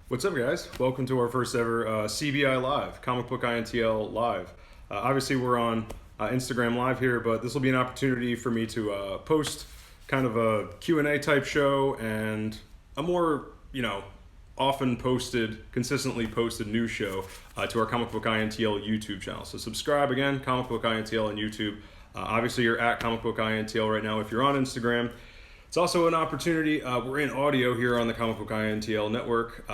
What's up, guys? Welcome to our first ever CBI Live, Comic Book INTL Live. Obviously, we're on Instagram Live here, but this will be an opportunity for me to post kind of a Q&A type show and a more, often posted, consistently posted news show to our Comic Book INTL YouTube channel. So subscribe again, Comic Book INTL on YouTube. Obviously, you're at Comic Book INTL right now if you're on Instagram. It's also an opportunity, we're in audio here on the Comic Book INTL network,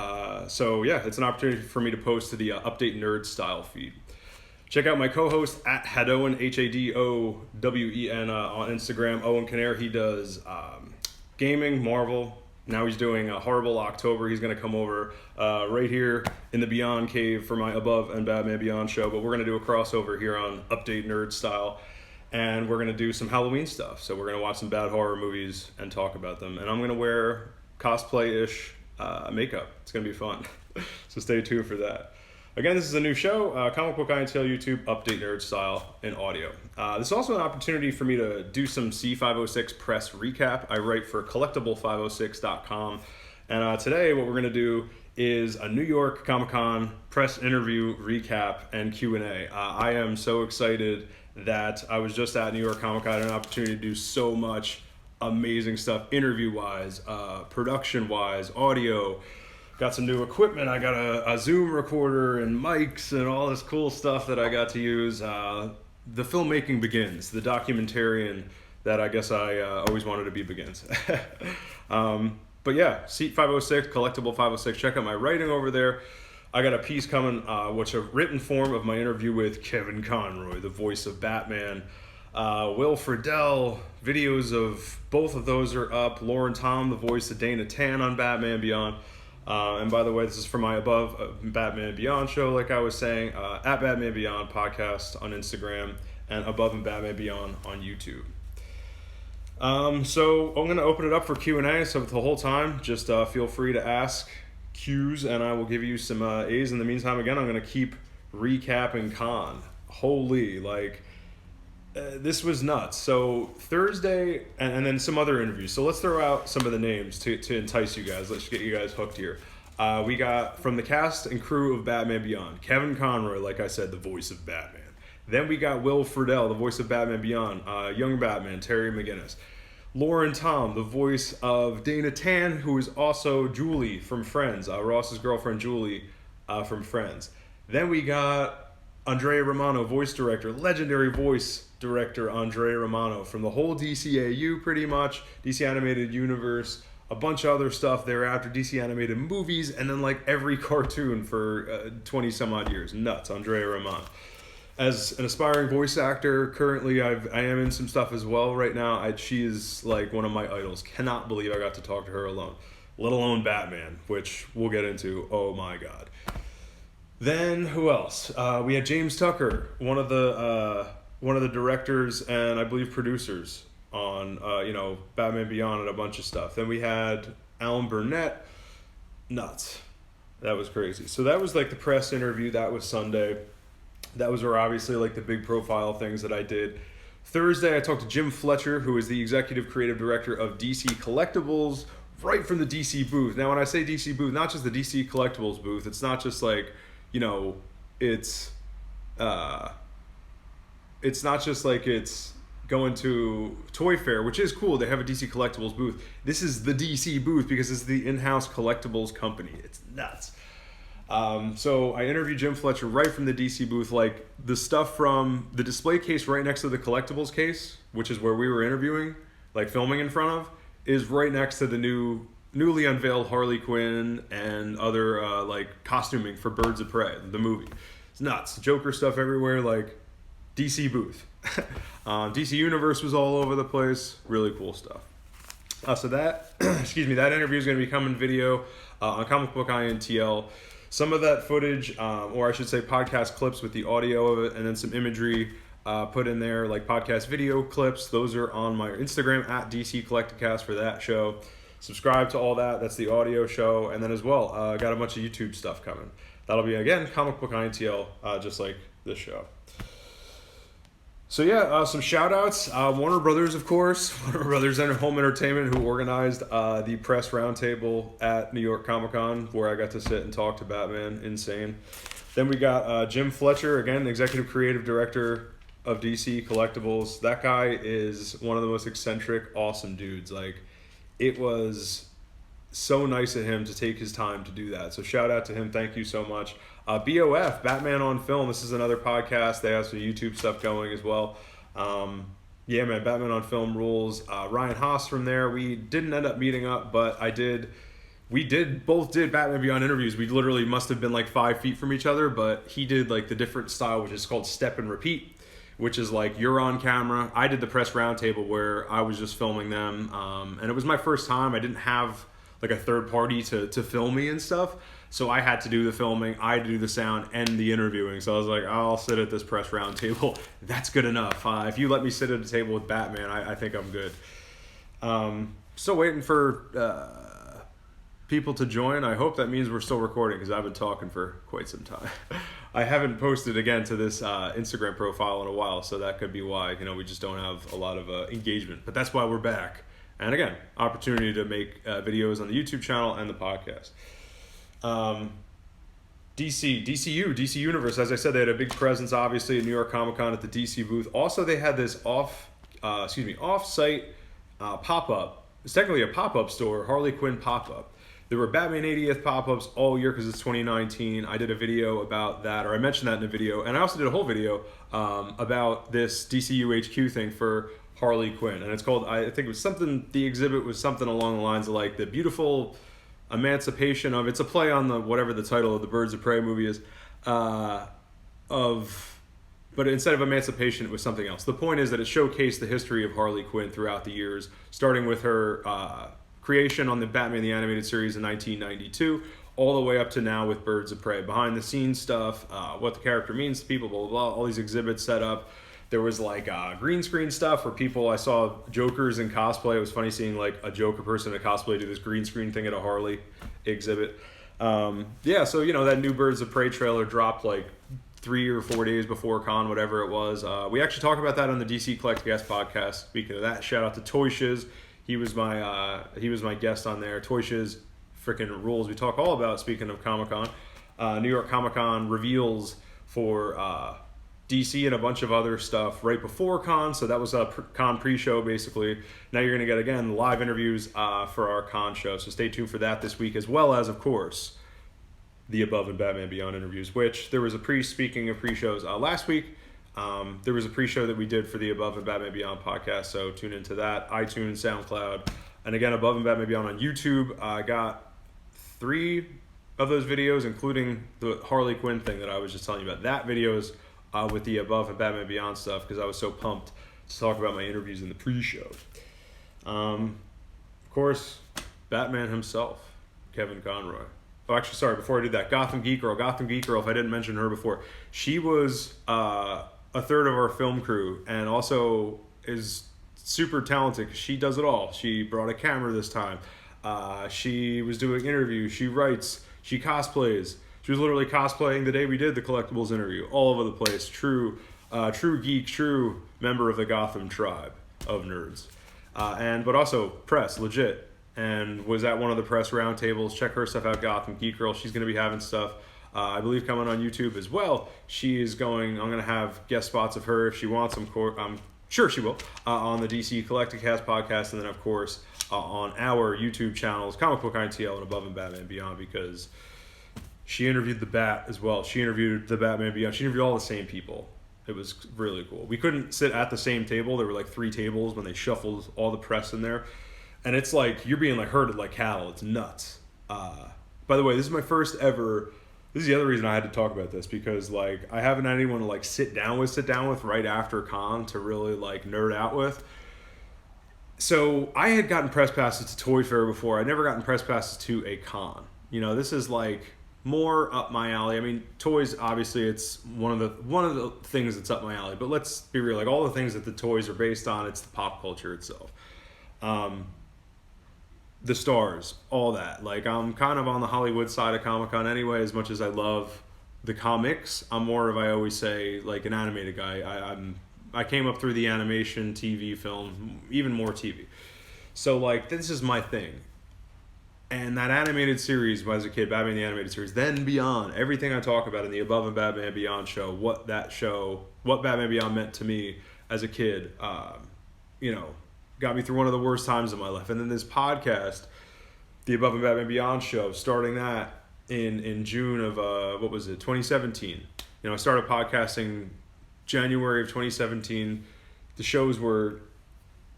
so yeah, it's an opportunity for me to post to the Update Nerd style feed. Check out my co-host at Hadowen, Hadowen, on Instagram, Owen Kinnair. He does gaming, Marvel. Now he's doing a Horrible October. He's going to come over right here in the Beyond Cave for my Above and Batman Beyond show, but we're going to do a crossover here on Update Nerd style. And we're going to do some Halloween stuff. So we're going to watch some bad horror movies and talk about them. And I'm going to wear cosplay-ish makeup. It's going to be fun. So stay tuned for that. Again, this is a new show, Comic Book INTL YouTube, Update Nerd style in audio. This is also an opportunity for me to do some C506 press recap. I write for collectible506.com. And today what we're going to do is a New York Comic-Con press interview recap and Q&A. I am so excited that I was just at New York Comic Con. I had an opportunity to do so much amazing stuff, interview-wise, production-wise, audio. Got some new equipment. I got a Zoom recorder and mics and all this cool stuff that I got to use. The filmmaking begins. The documentarian that I guess I always wanted to be begins. But yeah, Seat 506, Collectible 506. Check out my writing over there. I got a piece coming, which a written form of my interview with Kevin Conroy, the voice of Batman. Will Friedle, videos of both of those are up. Lauren Tom, the voice of Dana Tan on Batman Beyond. And by the way, this is for my Above Batman Beyond show, like I was saying, at Batman Beyond podcast on Instagram and Above and Batman Beyond on YouTube. So I'm going to open it up for Q&A, so the whole time, just feel free to ask Q's and I will give you some A's. In the meantime, again, I'm going to keep recapping Con. Holy, this was nuts. So Thursday, and then some other interviews. So let's throw out some of the names to entice you guys. Let's get you guys hooked here. We got from the cast and crew of Batman Beyond, Kevin Conroy, like I said, the voice of Batman. Then we got Will Friedle, the voice of Batman Beyond, Young Batman, Terry McGinnis. Lauren Tom, the voice of Dana Tan, who is also Julie from Friends, Ross's girlfriend Julie from Friends. Then we got Andrea Romano, voice director, legendary voice director Andrea Romano from the whole DCAU pretty much, DC Animated Universe, a bunch of other stuff thereafter, DC Animated Movies, and then every cartoon for 20 some odd years. Nuts, Andrea Romano. As an aspiring voice actor, currently I am in some stuff as well right now. She is one of my idols. Cannot believe I got to talk to her alone, let alone Batman, which we'll get into. Oh my God. Then who else? We had James Tucker, one of the directors and I believe producers on Batman Beyond and a bunch of stuff. Then we had Alan Burnett. Nuts. That was crazy. So that was the press interview. That was Sunday. That was obviously the big profile things that I did. Thursday, I talked to Jim Fletcher, who is the executive creative director of DC Collectibles, right from the DC booth. Now, when I say DC booth, not just the DC Collectibles booth. It's not just it's not just it's going to Toy Fair, which is cool. They have a DC Collectibles booth. This is the DC booth because it's the in-house collectibles company. It's nuts. So I interviewed Jim Fletcher right from the DC booth, the stuff from the display case right next to the collectibles case, which is where we were interviewing, filming in front of, is right next to the newly unveiled Harley Quinn and other costuming for Birds of Prey, the movie. It's nuts. Joker stuff everywhere, DC booth. DC Universe was all over the place. Really cool stuff. So that, that interview is going to be coming video on Comic Book INTL. Some of that footage, or I should say podcast clips with the audio of it, and then some imagery put in there, podcast video clips. Those are on my Instagram, at DC Collecticast for that show. Subscribe to all that. That's the audio show. And then as well, got a bunch of YouTube stuff coming. That'll be, again, Comic Book INTL, just like this show. So yeah, some shout outs. Warner Brothers, of course. Warner Brothers Home Entertainment, who organized the press roundtable at New York Comic Con, where I got to sit and talk to Batman. Insane. Then we got Jim Fletcher, again, executive creative director of DC Collectibles. That guy is one of the most eccentric, awesome dudes. Like, it was so nice of him to take his time to do that. So shout out to him. Thank you so much. BOF, Batman on Film. This is another podcast. They have some YouTube stuff going as well. Yeah, man, Batman on Film rules. Ryan Haas from there. We didn't end up meeting up, but we both did Batman Beyond interviews. We literally must have been like 5 feet from each other, but he did like the different style, which is called step and repeat, which is like you're on camera. I did the press roundtable where I was just filming them. And it was my first time. I didn't have like a third party to film me and stuff. So I had to do the filming, I had to do the sound and the interviewing. So I was like, I'll sit at this press round table. That's good enough. If you let me sit at a table with Batman, I think I'm good. Still waiting for people to join. I hope that means we're still recording because I've been talking for quite some time. I haven't posted again to this Instagram profile in a while, so that could be why. We just don't have a lot of engagement. But that's why we're back. And again, opportunity to make videos on the YouTube channel and the podcast. DC Universe, as I said, they had a big presence, obviously, at New York Comic Con at the DC booth. Also, they had this off-site pop-up. It's technically a pop-up store, Harley Quinn pop-up. There were Batman 80th pop-ups all year because it's 2019. I did a video about that, or I mentioned that in a video, and I also did a whole video about this DCU HQ thing for Harley Quinn, and it's called, I think it was something, the exhibit was something along the lines of like the beautiful emancipation of, it's a play on the whatever the title of the Birds of Prey movie is, but instead of emancipation, it was something else. The point is that it showcased the history of Harley Quinn throughout the years, starting with her creation on the Batman the Animated Series in 1992, all the way up to now with Birds of Prey. Behind the scenes stuff, what the character means to people, blah, blah, blah, all these exhibits set up. There was like green screen stuff where people, I saw Jokers in cosplay. It was funny seeing like a Joker person in a cosplay do this green screen thing at a Harley exhibit. Yeah, so that new Birds of Prey trailer dropped like 3 or 4 days before con, whatever it was. We actually talked about that on the DC Collect Guest podcast. Speaking of that, shout out to Toy Shiz. He was my guest on there. Toy Shiz freaking rules. We talk all about, speaking of Comic-Con, New York Comic-Con reveals for DC and a bunch of other stuff right before con, so that was a con pre-show basically. Now you're going to get, again, live interviews for our con show, so stay tuned for that this week, as well as, of course, the Above and Batman Beyond interviews, which there was speaking of pre-shows, last week, there was a pre-show that we did for the Above and Batman Beyond podcast, so tune into that, iTunes, SoundCloud, and again, Above and Batman Beyond on YouTube. I got 3 of those videos, including the Harley Quinn thing that I was just telling you about. That video is with the Above and Batman Beyond stuff because I was so pumped to talk about my interviews in the pre-show. Of course, Batman himself, Kevin Conroy. Oh, actually, sorry, before I do that, Gotham Geek Girl, if I didn't mention her before, she was a third of our film crew and also is super talented because she does it all. She brought a camera this time. She was doing interviews. She writes. She cosplays. She was literally cosplaying the day we did the collectibles interview, all over the place. True geek, true member of the Gotham tribe of nerds, but also press, legit, and was at one of the press roundtables. Check her stuff out, Gotham Geek Girl. She's going to be having stuff, I believe, coming on YouTube as well. I'm going to have guest spots of her if she wants. I'm sure she will, on the DC Collecticast podcast, and then of course on our YouTube channels, Comic Book INTL and Above and Batman Beyond, because she interviewed the Bat as well. She interviewed the Batman Beyond. She interviewed all the same people. It was really cool. We couldn't sit at the same table. There were like 3 tables when they shuffled all the press in there. And it's like, you're being like herded like cattle. It's nuts. By the way, this is my first ever, this is the other reason I had to talk about this, because like I haven't had anyone to like sit down with right after con to really like nerd out with. So I had gotten press passes to Toy Fair before. I'd never gotten press passes to a con. This is like more up my alley. I mean, toys, obviously, it's one of the things that's up my alley. But let's be real, like all the things that the toys are based on, it's the pop culture itself. The stars, all that. Like, I'm kind of on the Hollywood side of Comic-Con anyway, as much as I love the comics. I'm more of, I always say, like an animated guy. I'm I came up through the animation, TV, film, even more TV. So like this is my thing. And that animated series, as a kid, Batman the Animated Series, then beyond, everything I talk about in the Above and Batman Beyond show, what Batman Beyond meant to me as a kid, got me through one of the worst times of my life. And then this podcast, the Above and Batman Beyond show, starting that in June of, 2017. I started podcasting January of 2017. The shows were...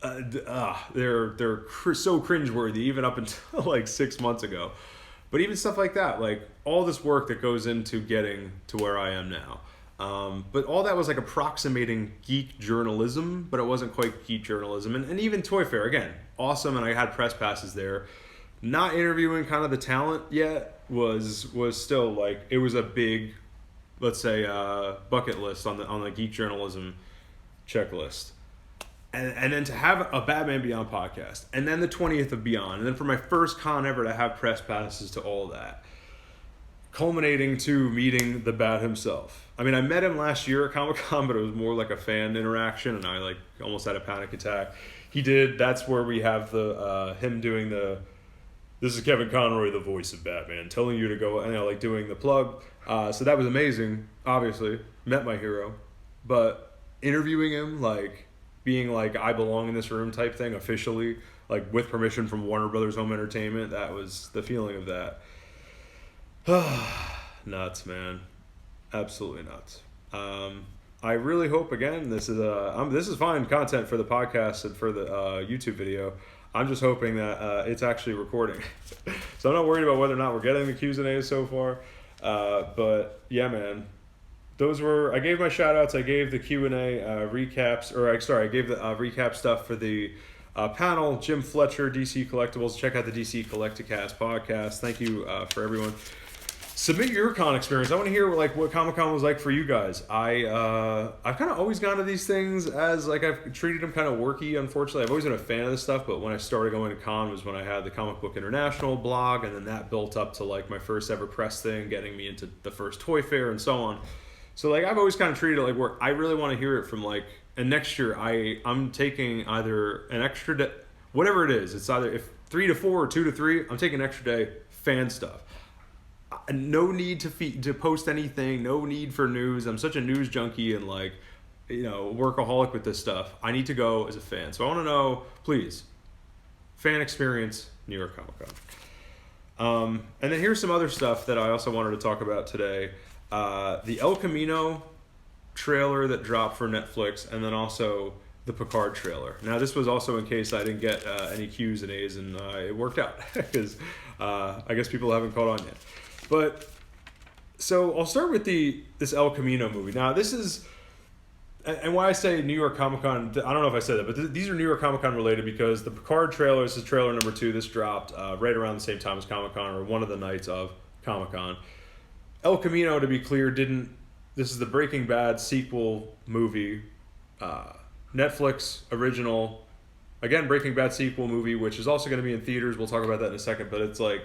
they're so cringeworthy even up until like 6 months ago, but even stuff like that, like all this work that goes into getting to where I am now, but all that was like approximating geek journalism, but it wasn't quite geek journalism. And even Toy Fair, again, awesome, and I had press passes there. Not interviewing kind of the talent yet was still like, it was a big, let's say, bucket list on the geek journalism checklist. And then to have a Batman Beyond podcast, and then the 20th of Beyond, and then for my first con ever to have press passes to all that, culminating to meeting the Bat himself. I mean, I met him last year at Comic-Con, but it was more like a fan interaction, and I like almost had a panic attack. That's where we have the him doing this is Kevin Conroy, the voice of Batman, telling you to go, like doing the plug. So that was amazing, obviously. Met my hero. But interviewing him, like... being like, I belong in this room type thing officially, like with permission from Warner Brothers Home Entertainment. That was the feeling of that. Nuts, man. Absolutely nuts. I really hope, again, this is fine content for the podcast and for the YouTube video. I'm just hoping that it's actually recording. So I'm not worried about whether or not we're getting the Q's and A's so far. But yeah, man. I gave my shout outs, I gave the Q&A recaps, I gave the recap stuff for the panel, Jim Fletcher, DC Collectibles. Check out the DC Collecticast podcast. Thank you for everyone. Submit your con experience. I want to hear like what Comic-Con was like for you guys. I've kind of always gone to these things as like I've treated them kind of worky, unfortunately. I've always been a fan of this stuff, but when I started going to con was when I had the Comic Book International blog, and then that built up to like my first ever press thing, getting me into the first Toy Fair and so on. So, like, I've always kind of treated it like work. I really want to hear it from, like, and next year I'm taking either an extra day, whatever it is. It's either if 3 to 4 or 2 to 3, I'm taking an extra day, fan stuff. No need to post anything, no need for news. I'm such a news junkie and, like, workaholic with this stuff. I need to go as a fan. So I want to know, please, fan experience, New York Comic Con. And then here's some other stuff that I also wanted to talk about today. The El Camino trailer that dropped for Netflix, and then also the Picard trailer. Now, this was also in case I didn't get any Q's and A's, and it worked out because I guess people haven't caught on yet. But so I'll start with this El Camino movie. Now, this is, and why I say New York Comic Con, I don't know if I said that, but these are New York Comic Con related because the Picard trailer, this is trailer number 2. This dropped right around the same time as Comic Con, or one of the nights of Comic Con. El Camino, to be clear, this is the Breaking Bad sequel movie, Netflix original, again, Breaking Bad sequel movie, which is also going to be in theaters. We'll talk about that in a second, but it's like,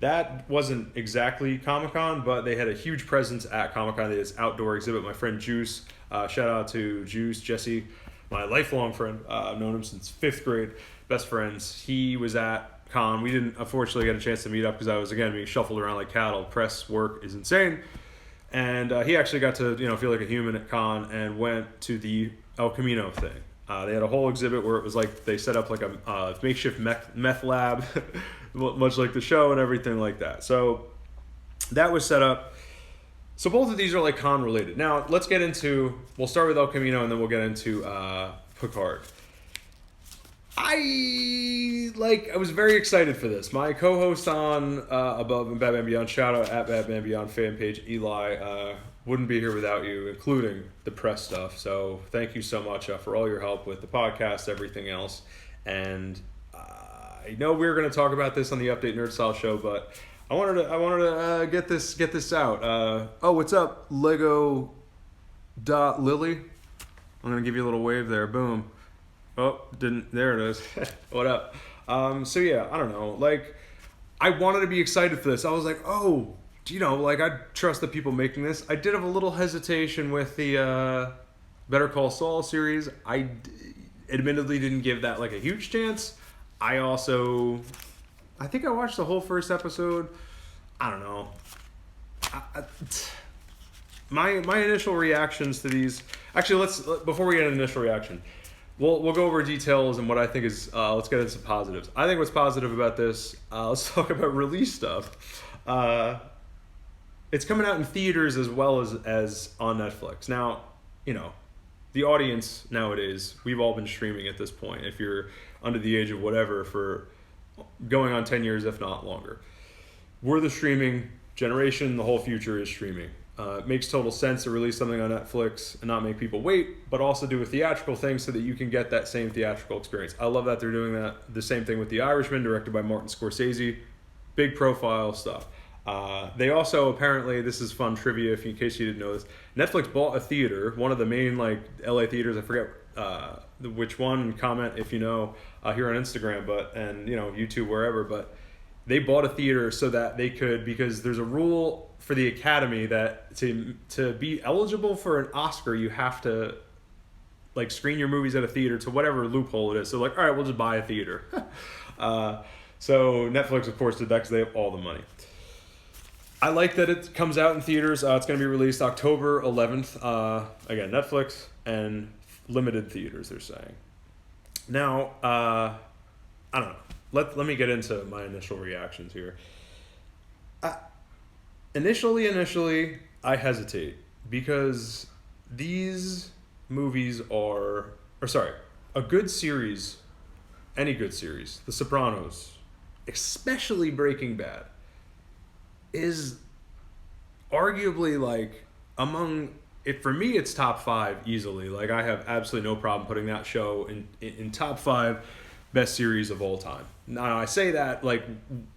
that wasn't exactly Comic-Con, but they had a huge presence at Comic-Con. They had this outdoor exhibit. My friend Juice, shout out to Juice, Jesse, my lifelong friend. I've known him since 5th grade, best friends. He was at Con. We didn't unfortunately get a chance to meet up because I was again being shuffled around like cattle. Press work is insane, and he actually got to feel like a human at Con and went to the El Camino thing. They had a whole exhibit where it was like they set up like a makeshift meth lab, much like the show and everything like that. So that was set up. So both of these are like Con related. Now we'll start with El Camino and then we'll get into Picard. I was very excited for this. My co-host on Above and Batman Beyond, shout out at Batman Beyond fan page, Eli, wouldn't be here without you, including the press stuff. So thank you so much for all your help with the podcast, everything else. And I know we were going to talk about this on the Update Nerd Style show, but I wanted to get this out. What's up, Lego Lily? I'm going to give you a little wave there. Boom. Oh, there it is. What up? So yeah, I don't know. Like, I wanted to be excited for this. I was like, I trust the people making this. I did have a little hesitation with the Better Call Saul series, admittedly didn't give that like a huge chance. I think I watched the whole first episode. I don't know. My initial reactions to these. Actually, before we get an initial reaction, we'll go over details and what I think is. Let's get into some positives. I think what's positive about this. Let's talk about release stuff. It's coming out in theaters as well as on Netflix. Now, the audience nowadays, we've all been streaming at this point. If you're under the age of whatever, for going on 10 years, if not longer. We're the streaming generation. The whole future is streaming. It makes total sense to release something on Netflix and not make people wait, but also do a theatrical thing so that you can get that same theatrical experience. I love that they're doing that. The same thing with The Irishman, directed by Martin Scorsese. Big profile stuff. They also, apparently, this is fun trivia in case you didn't know this, Netflix bought a theater, one of the main LA theaters, I forget which one, comment if you know, here on Instagram, and YouTube, wherever, but they bought a theater so that they could, because there's a rule for the Academy that to be eligible for an Oscar, you have to screen your movies at a theater to whatever loophole it is. So all right, we'll just buy a theater. So Netflix, of course, did that because they have all the money. I like that it comes out in theaters. It's going to be released October 11th. Again, Netflix and limited theaters, they're saying. Now, I don't know. Let me get into my initial reactions here. Initially, I hesitate because these movies a good series, any good series, The Sopranos, especially Breaking Bad, is arguably among it, for me, it's top 5 easily. I have absolutely no problem putting that show in top 5 best series of all time. Now, I say that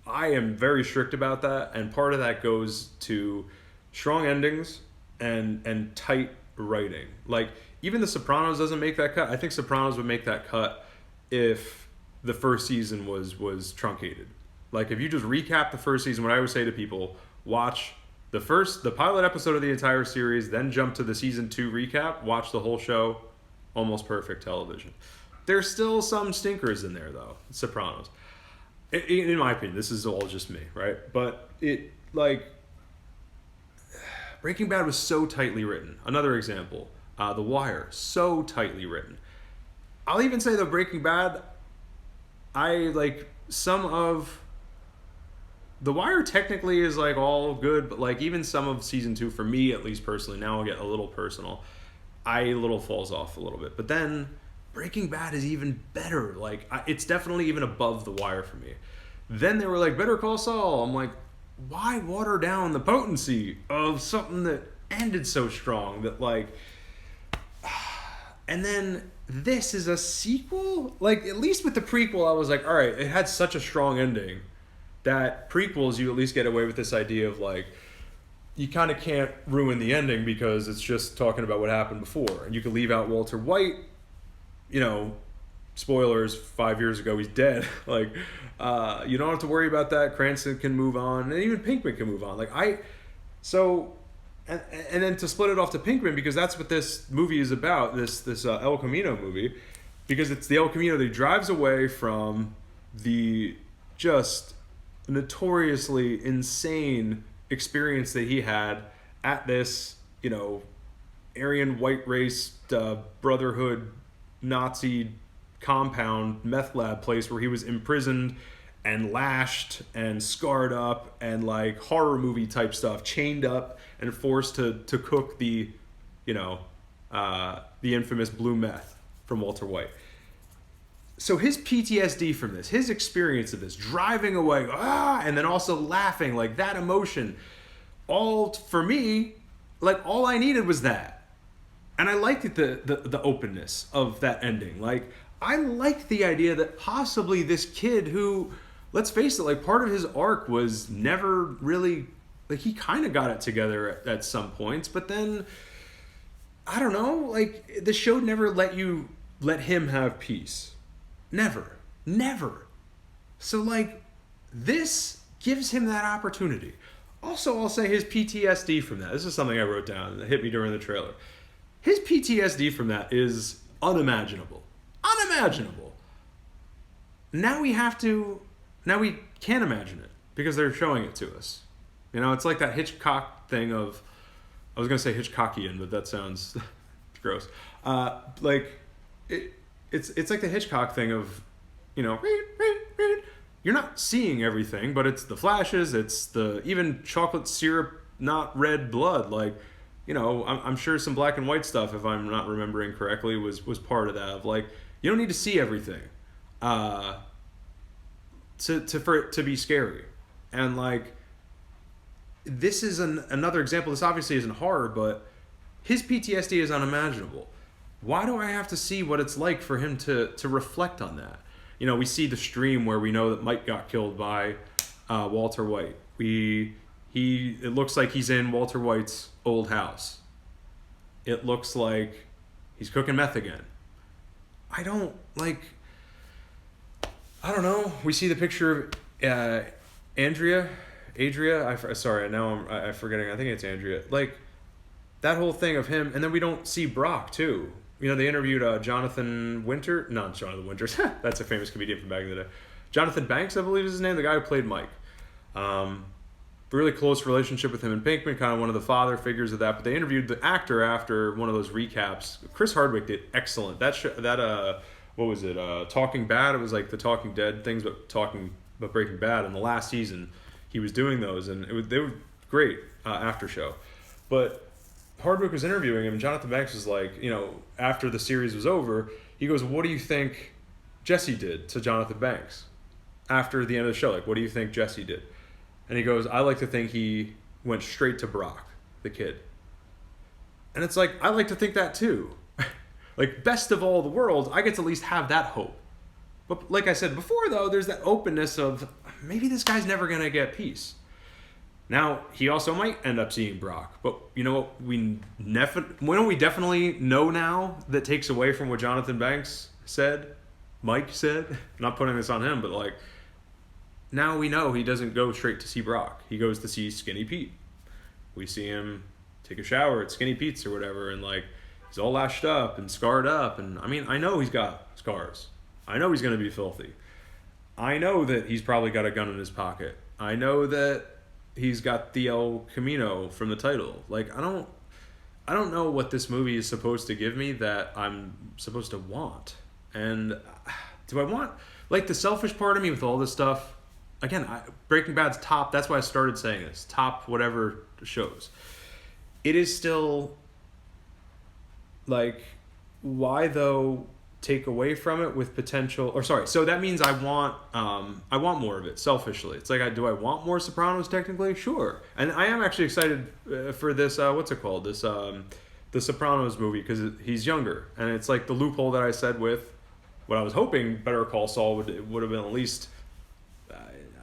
I am very strict about that, and part of that goes to strong endings and tight writing. Even The Sopranos doesn't make that cut. I think Sopranos would make that cut if the first season was truncated. If you just recap the first season, what I would say to people, watch the pilot episode of the entire series, then jump to the season 2 recap, watch the whole show, almost perfect television. There's still some stinkers in there, though, Sopranos. In my opinion, this is all just me, right? But Breaking Bad was so tightly written. Another example, The Wire, so tightly written. I'll even say that Breaking Bad, some of The Wire technically is all good, but even some of season 2, for me at least personally, now I'll get a little personal, falls off a little bit. But then Breaking Bad is even better. It's definitely even above The Wire for me. Then they were Better Call Saul. I'm why water down the potency of something that ended so strong that and then this is a sequel? At least with the prequel, I was all right, it had such a strong ending that prequels, you at least get away with this idea of you kind of can't ruin the ending because it's just talking about what happened before. And you can leave out Walter White, spoilers, 5 years ago, he's dead. You don't have to worry about that. Cranston can move on, and even Pinkman can move on. And then to split it off to Pinkman, because that's what this movie is about, this El Camino movie, because it's the El Camino that he drives away from the just notoriously insane experience that he had at this, Aryan white race brotherhood Nazi compound meth lab place where he was imprisoned and lashed and scarred up and horror movie type stuff, chained up and forced to cook the infamous blue meth from Walter White. So his PTSD from this, his experience of this, driving away, and then also laughing, that emotion, all for me, all I needed was that. And I liked the openness of that ending. I liked the idea that possibly this kid who, let's face it, part of his arc was never really, he kind of got it together at some points, but then, I don't know, the show never let him have peace. Never. So this gives him that opportunity. Also, I'll say his PTSD from that. This is something I wrote down that hit me during the trailer. his PTSD from that is unimaginable. Unimaginable. Now we can't imagine it because they're showing it to us. You know, it's like that Hitchcock thing of, I was going to say Hitchcockian, but that sounds gross. It's like the Hitchcock thing of, you know, you're not seeing everything, but it's the flashes, it's the even chocolate syrup, not red blood. Like, you know, I'm sure some black and white stuff, if I'm not remembering correctly, was part of that. Of like, you don't need to see everything for it to be scary. And like, this is another example. This obviously isn't horror, but his PTSD is unimaginable. Why do I have to see what it's like for him to reflect on that? You know, we see the stream where we know that Mike got killed by Walter White. It looks like he's in Walter White's old house. It looks like he's cooking meth again. I don't know. We see the picture of Adria. Sorry, now I'm forgetting. I think it's Andrea. Like, that whole thing of him, and then we don't see Brock too. You know, they interviewed Jonathan Winter. Not Jonathan Winters. That's a famous comedian from back in the day. Jonathan Banks, I believe is his name. The guy who played Mike. Really close relationship with him and Pinkman, kind of one of the father figures of that. But they interviewed the actor after one of those recaps. Chris Hardwick did excellent. What was it? Talking Bad. It was like the Talking Dead things, but Breaking Bad. In the last season, he was doing those, and they were great after show. But Hardwick was interviewing him, and Jonathan Banks was like, you know, after the series was over, he goes, "What do you think Jesse did to Jonathan Banks after the end of the show? Like, what do you think Jesse did?" And he goes, "I like to think he went straight to Brock, the kid." And it's like, I like to think that too. Like, best of all the worlds, I get to at least have that hope. But like I said before, though, there's that openness of maybe this guy's never going to get peace. Now, he also might end up seeing Brock. But you know what we definitely know now that takes away from what Jonathan Banks said, Mike said? I'm not putting this on him, but like, now we know he doesn't go straight to see Brock. He goes to see Skinny Pete. We see him take a shower at Skinny Pete's or whatever, and like, he's all lashed up and scarred up. And I mean, I know he's got scars. I know he's going to be filthy. I know that he's probably got a gun in his pocket. I know that he's got the El Camino from the title. Like, I don't know what this movie is supposed to give me that I'm supposed to want. And do I want, like, the selfish part of me with all this stuff? Again, Breaking Bad's top, that's why I started saying this, top whatever shows. It is still, like, why though take away from it with potential, or sorry, so that means I want more of it, selfishly. It's like, do I want more Sopranos technically? Sure. And I am actually excited for this, what's it called? This, the Sopranos movie, because he's younger. And it's like the loophole that I said with what I was hoping Better Call Saul would have been at least,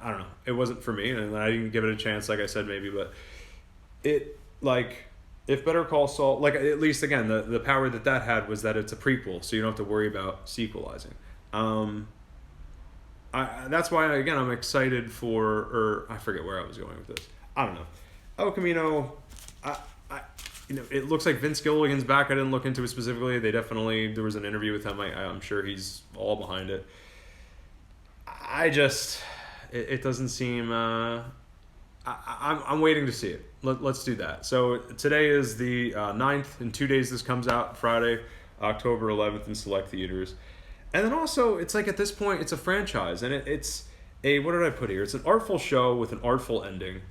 I don't know, it wasn't for me, and I didn't give it a chance, like I said, maybe, but it, like, if Better Call Saul, like, at least, again, the power that had was that it's a prequel, so you don't have to worry about sequelizing. That's why, again, I'm excited for, or I forget where I was going with this. I don't know. El Camino, you know, it looks like Vince Gilligan's back. I didn't look into it specifically. There was an interview with him. I'm sure he's all behind it. It doesn't seem, I'm waiting to see it. Let's do that. So today is the 9th. In 2 days this comes out, Friday, October 11th in select theaters. And then also, it's like, at this point, it's a franchise. And it's a, what did I put here? It's an artful show with an artful ending.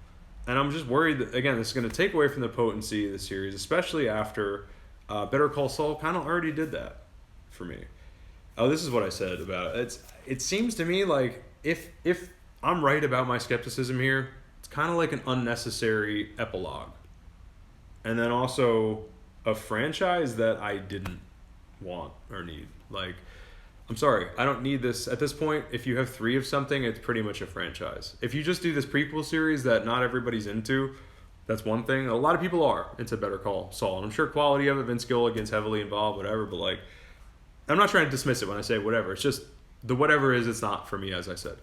And I'm just worried that, again, this is going to take away from the potency of the series, especially after Better Call Saul kind of already did that for me. Oh, this is what I said about it. It seems to me like if I'm right about my skepticism here, it's kind of like an unnecessary epilogue. And then also a franchise that I didn't want or need. Like, I'm sorry, I don't need this. At this point, if you have 3 of something, it's pretty much a franchise. If you just do this prequel series that not everybody's into, that's one thing. A lot of people are into Better Call Saul. And I'm sure quality of it, Vince Gilligan's heavily involved, whatever. But, like, I'm not trying to dismiss it when I say whatever. It's just the whatever is, it's not for me, as I said.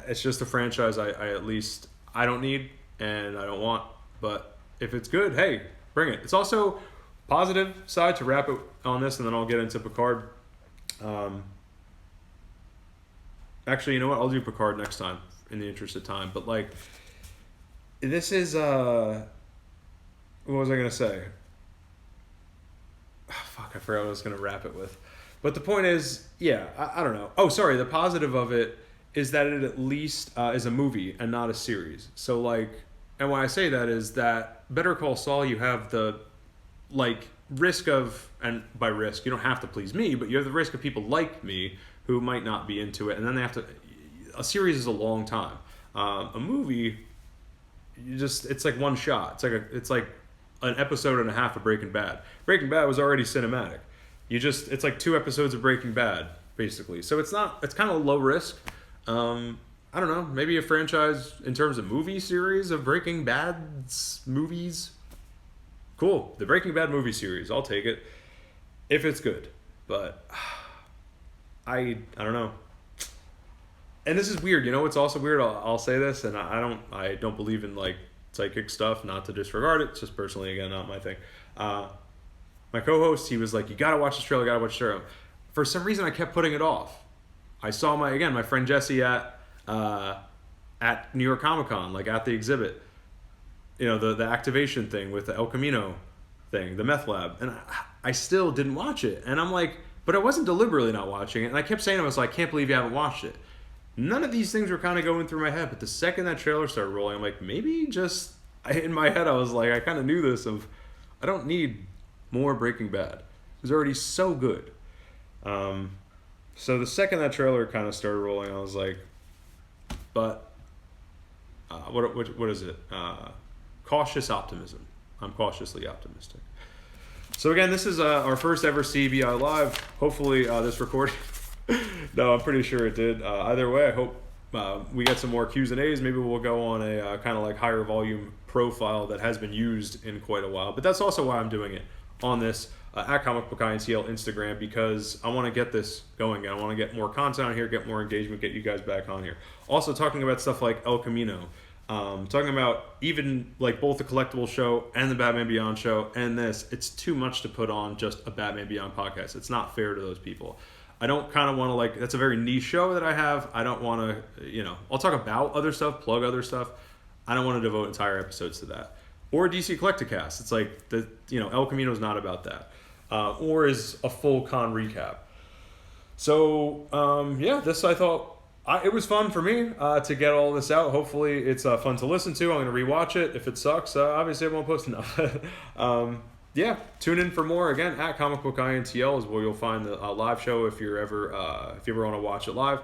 It's just a franchise I at least, I don't need and I don't want. But if it's good, hey, bring it. It's also positive side to wrap it on this, and then I'll get into Picard. Actually, you know what? I'll do Picard next time in the interest of time. But like, this is what was I gonna say? Oh, fuck, I forgot what I was gonna wrap it with. But the point is, yeah, I don't know. Oh, sorry. The positive of it is that it at least is a movie and not a series. So like, and why I say that is that Better Call Saul, you have the like risk of, and by risk, you don't have to please me, but you have the risk of people like me who might not be into it, and then they have to. A series is a long time. A movie, it's like one shot. It's like an episode and a half of Breaking Bad. Breaking Bad was already cinematic. It's like 2 episodes of Breaking Bad, basically. So it's kind of low risk. I don't know, maybe a franchise in terms of movie series of Breaking Bad's movies. Cool. The Breaking Bad movie series, I'll take it if it's good. But I don't know. And this is weird. You know what's also weird? I'll say this, and I don't believe in like psychic stuff, not to disregard it. It's just personally, again, not my thing. My co-host, he was like, you gotta watch this trailer, gotta watch the trailer. For some reason, I kept putting it off. I saw my friend Jesse at New York Comic Con, like at the exhibit. You know, the activation thing with the El Camino thing, the meth lab. And I still didn't watch it. And I'm like, but I wasn't deliberately not watching it. And I kept saying, I was like, I can't believe you haven't watched it. None of these things were kind of going through my head. But the second that trailer started rolling, I'm like, maybe just, in my head, I was like, I kind of knew this I don't need more Breaking Bad. It was already so good. So the second that trailer kind of started rolling, I was like, but what is it? Cautious optimism. I'm cautiously optimistic. So again, this is our first ever CBI Live. Hopefully this recording, no, I'm pretty sure it did. Either way, I hope we get some more Q's and A's. Maybe we'll go on a kind of like higher volume profile that has been used in quite a while. But that's also why I'm doing it on this at Comic Book INTL Instagram, because I want to get this going. I want to get more content on here, get more engagement, get you guys back on here. Also talking about stuff like El Camino. Talking about even like both the collectible show and the Batman Beyond show and this, it's too much to put on just a Batman Beyond podcast. It's not fair to those people. I don't kind of want to like, that's a very niche show that I have. I don't want to, I'll talk about other stuff, plug other stuff. I don't want to devote entire episodes to that. Or DC Collecticast. It's like, El Camino is not about that. Or is a full con recap. So, this I thought, it was fun for me to get all this out. Hopefully it's fun to listen to. I'm going to rewatch it. If it sucks, obviously I won't post enough. Tune in for more. Again, at Comic Book INTL is where you'll find the live show if you ever want to watch it live.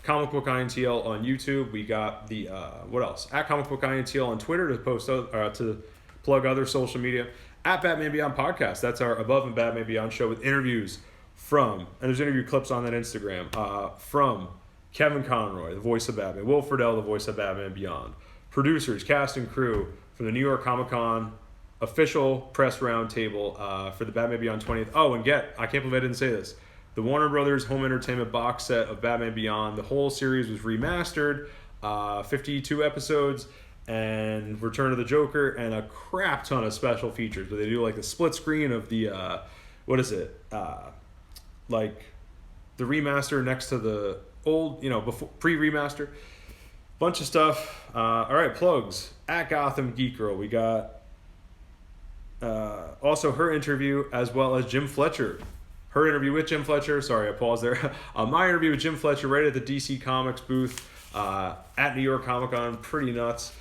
Comic Book INTL on YouTube. We got the, what else? At Comic Book INTL on Twitter to post to plug other social media. At Batman Beyond Podcast. That's our Above and Batman Beyond show with interviews from, and there's interview clips on that Instagram, from Kevin Conroy, the voice of Batman, Will Friedle, the voice of Batman Beyond, producers, cast and crew from the New York Comic Con official press roundtable for the Batman Beyond 20th. Oh, and I can't believe I didn't say this, the Warner Brothers Home Entertainment box set of Batman Beyond. The whole series was remastered, 52 episodes, and Return of the Joker, and a crap ton of special features. But they do like the split screen of the, like the remaster next to the old, before pre-remaster. Bunch of stuff. All right, plugs. At Gotham Geek Girl, we got also her interview as well as Jim Fletcher. Her interview with Jim Fletcher. Sorry, I paused there. My interview with Jim Fletcher right at the DC Comics booth at New York Comic Con. Pretty nuts.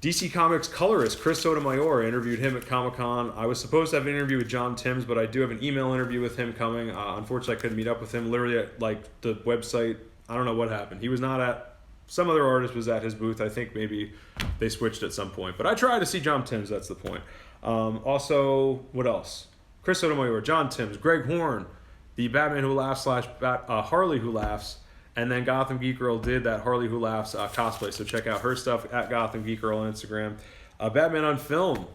DC Comics colorist Chris Sotomayor, interviewed him at Comic Con. I was supposed to have an interview with John Timms, but I do have an email interview with him coming. Unfortunately, I couldn't meet up with him. Literally at like the website, I don't know what happened. He was not at, some other artist was at his booth. I think maybe they switched at some point. But I tried to see John Timms, that's the point. Also, what else? Chris Sotomayor, John Timms, Greg Horn, the Batman Who Laughs / Harley Who Laughs. And then Gotham Geek Girl did that Harley Who Laughs cosplay. So check out her stuff at Gotham Geek Girl on Instagram. Batman on Film.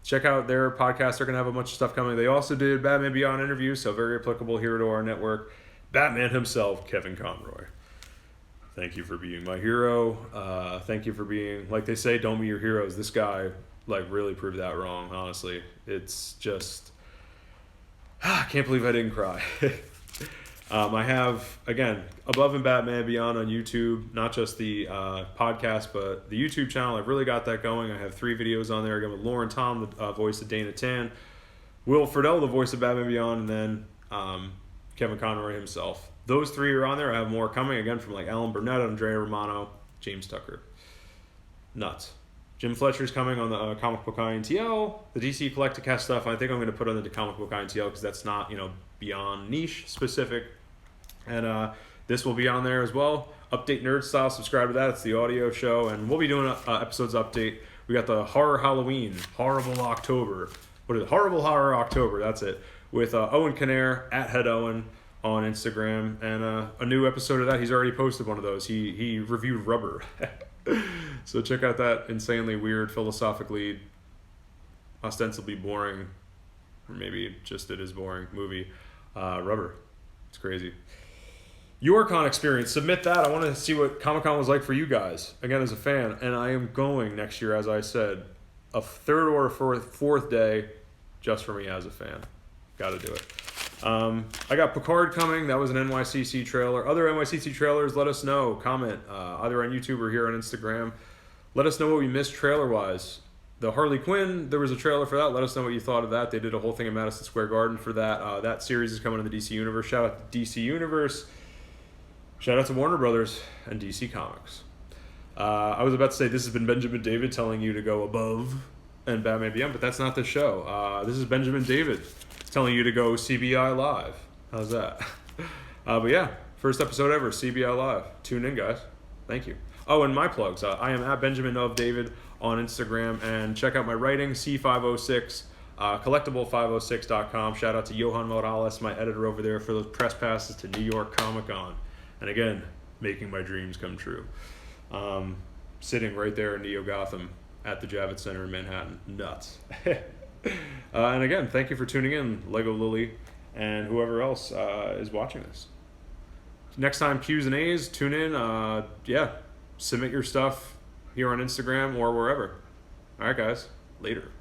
Check out their podcast. They're going to have a bunch of stuff coming. They also did Batman Beyond interviews, so very applicable here to our network. Batman himself, Kevin Conroy. Thank you for being my hero. Thank you for being, like they say, don't be your heroes. This guy like really prove that wrong. Honestly, it's just I can't believe I didn't cry. I have, again, Above and Batman Beyond on YouTube, not just the podcast, but the YouTube channel. I've really got that going. I have 3 videos on there, again, with Lauren Tom, the voice of Dana Tan, Will Friedle, the voice of Batman Beyond, and then Kevin Conroy himself. Those 3 are on there. I have more coming, again, from like Alan Burnett, Andrea Romano, James Tucker. Nuts. Jim Fletcher's coming on the Comic Book INTL, the DC Collecticast stuff. I think I'm going to put on the Comic Book INTL because that's not, beyond niche specific. And this will be on there as well. Update Nerd Style, subscribe to that. It's the audio show. And we'll be doing episodes update. We got the Horror Halloween, Horrible October. What is it? Horrible Horror October, that's it. With Owen Kinnair, at Head Owen on Instagram. And a new episode of that, he's already posted one of those. He reviewed Rubber. So check out that insanely weird, philosophically, ostensibly boring, or maybe just it is boring movie, Rubber. It's crazy. Your con experience, submit that. I want to see what Comic-Con was like for you guys, again, as a fan. And I am going next year, as I said, a 3rd or 4th day just for me as a fan. Got to do it. I got Picard coming. That was an NYCC trailer. Other NYCC trailers, let us know. Comment either on YouTube or here on Instagram. Let us know what we missed trailer-wise. The Harley Quinn, there was a trailer for that. Let us know what you thought of that. They did a whole thing in Madison Square Garden for that. That series is coming to the DC Universe. Shout out to DC Universe. Shout out to Warner Brothers and DC Comics. I was about to say this has been Benjamin David telling you to go above and Batman Beyond, but that's not the show. This is Benjamin David telling you to go CBI Live. How's that? But yeah, first episode ever, CBI Live. Tune in, guys. Thank you. Oh, and my plugs. I am at Benjamin of David on Instagram, and check out my writing, C506, collectible506.com. Shout out to Johan Morales, my editor over there, for those press passes to New York Comic Con. And again, making my dreams come true. Sitting right there in Neo Gotham at the Javits Center in Manhattan. Nuts. And again, thank you for tuning in, Lego Lily, and whoever else is watching this. Next time, Q's and A's, tune in. Submit your stuff here on Instagram or wherever. All right, guys. Later.